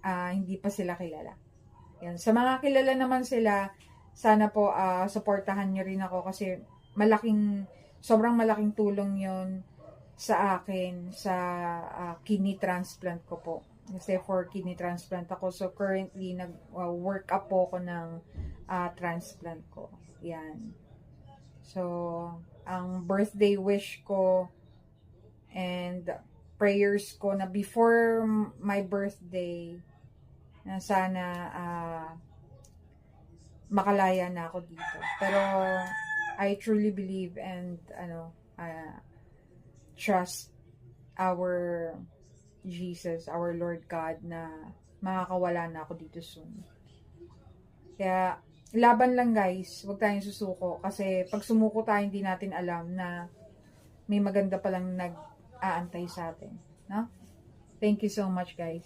hindi pa sila kilala. Yan. Sa mga kilala naman sila, sana po supportahan nyo rin ako kasi sobrang malaking tulong yon sa akin sa kidney transplant ko po. Kasi for kidney transplant ako. So currently nag-work up po ako ng transplant ko. Yan. So ang birthday wish ko and prayers ko na before my birthday na sana makalaya na ako dito. Pero I truly believe and trust our Jesus, our Lord God na makakawala na ako dito soon. Kaya laban lang guys, huwag tayong susuko kasi pag sumuko tayo hindi natin alam na may maganda palang nag-aantay sa atin, no? Thank you so much guys.